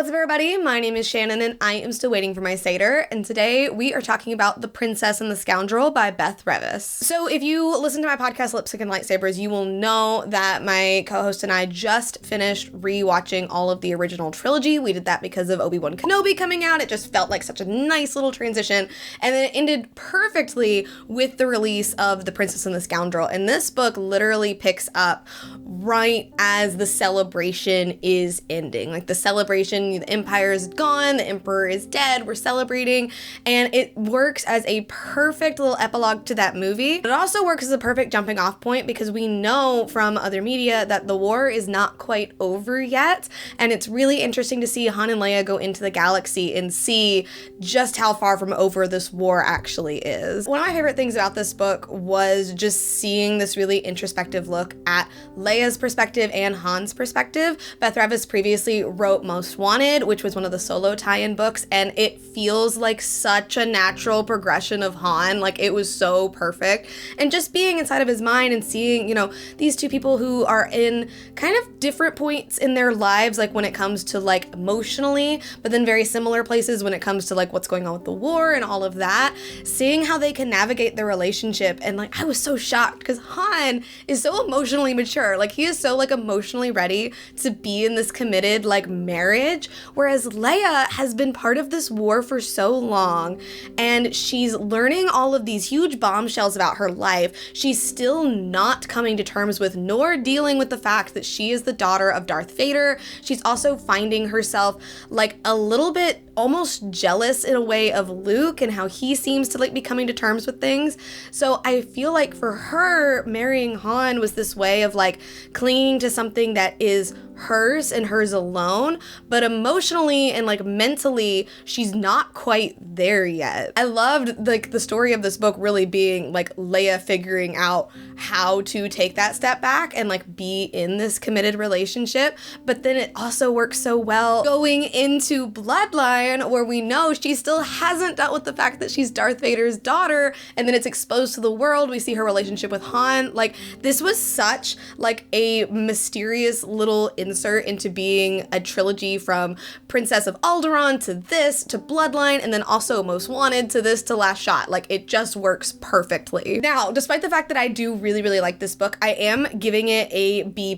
What's up, everybody? My name is Shannon and I am still waiting for my Satyr, and today we are talking about The Princess and the Scoundrel by Beth Revis. So if you listen to my podcast Lipstick and Lightsabers, you will know that my co-host and I just finished rewatching all of the original trilogy. We did that because of Obi-Wan Kenobi coming out. It just felt like such a nice little transition, and then it ended perfectly with the release of The Princess and the Scoundrel, and this book literally picks up right as the celebration is ending. Like the celebration, the Empire is gone, the Emperor is dead, we're celebrating, and it works as a perfect little epilogue to that movie. It also works as a perfect jumping off point because we know from other media that the war is not quite over yet, and it's really interesting to see Han and Leia go into the galaxy and see just how far from over this war actually is. One of my favorite things about this book was just seeing this really introspective look at Leia's perspective and Han's perspective. Beth Revis previously wrote Most Wanted, which was one of the solo tie-in books, and it feels like such a natural progression of Han. Like, it was so perfect. And just being inside of his mind and seeing, you know, these two people who are in kind of different points in their lives, like when it comes to like emotionally, but then very similar places when it comes to like what's going on with the war and all of that, seeing how they can navigate their relationship. And like, I was so shocked because Han is so emotionally mature. Like, he is so like emotionally ready to be in this committed like marriage, whereas Leia has been part of this war for so long, and she's learning all of these huge bombshells about her life. She's still not coming to terms with nor dealing with the fact that she is the daughter of Darth Vader. She's also finding herself like a little bit almost jealous in a way of Luke and how he seems to like be coming to terms with things. So I feel like for her, marrying Han was this way of like clinging to something that is hers and hers alone, but emotionally and like mentally, she's not quite there yet. I loved like the story of this book really being like Leia figuring out how to take that step back and like be in this committed relationship, but then it also works so well going into Bloodline, where we know she still hasn't dealt with the fact that she's Darth Vader's daughter, and then it's exposed to the world. We see her relationship with Han. Like, this was such like a mysterious little insert into being a trilogy, from Princess of Alderaan to this to Bloodline, and then also Most Wanted to this to Last Shot. Like, it just works perfectly. Now, despite the fact that I do really like this book, I am giving it a B+,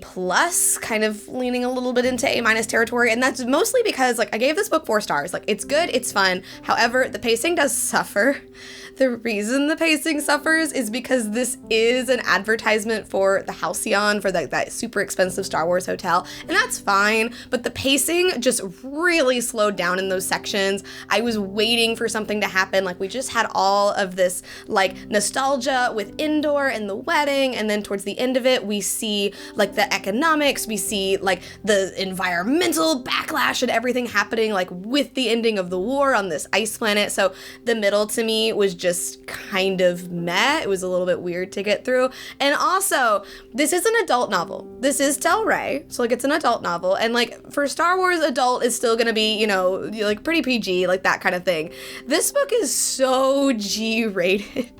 kind of leaning a little bit into A- territory, and that's mostly because like I gave this book 4 stars. Like, it's good, it's fun. However, the pacing does suffer. The reason the pacing suffers is because this is an advertisement for the Halcyon, for that super expensive Star Wars hotel, and that's fine, but the pacing just really slowed down in those sections. I was waiting for something to happen. Like, we just had all of this like nostalgia with Endor and the wedding, and then towards the end of it, we see like the economics, we see like the environmental backlash and everything happening like with the ending of the war on this ice planet. So the middle to me was just kind of meh. It was a little bit weird to get through. And also, this is an adult novel. This is Del Rey, so like it's an adult novel, and like for Star Wars, adult is still gonna be, you know, like pretty PG, like that kind of thing. This book is so G-rated.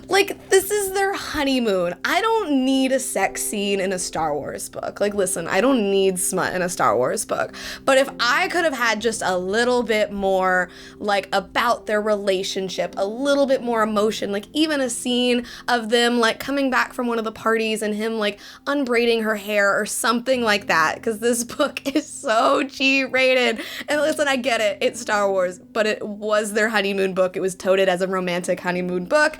Like, this is their honeymoon. I don't need a sex scene in a Star Wars book. Like, listen, I don't need smut in a Star Wars book. But if I could have had just a little bit more, like, about their relationship, a little bit more emotion, like even a scene of them, like, coming back from one of the parties and him, like, unbraiding her hair or something like that, because this book is so G-rated. And listen, I get it. It's Star Wars, but it was their honeymoon book. It was touted as a romantic honeymoon book.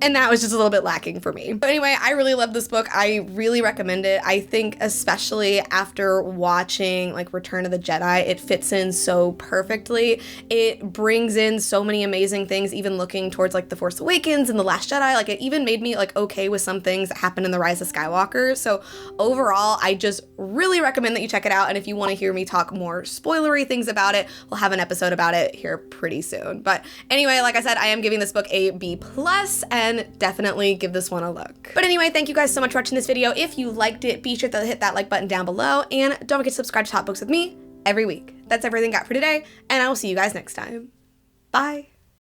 And that was just a little bit lacking for me. But anyway, I really love this book. I really recommend it. I think especially after watching like Return of the Jedi, it fits in so perfectly. It brings in so many amazing things, even looking towards like The Force Awakens and The Last Jedi. Like, it even made me like okay with some things that happened in The Rise of Skywalker. So overall, I just really recommend that you check it out. And if you want to hear me talk more spoilery things about it, we'll have an episode about it here pretty soon. But anyway, like I said, I am giving this book a B+, and definitely give this one a look. But anyway, thank you guys so much for watching this video. If you liked it, be sure to hit that like button down below, and don't forget to subscribe to Talk Books with me every week. That's everything I got for today, and I will see you guys next time. Bye.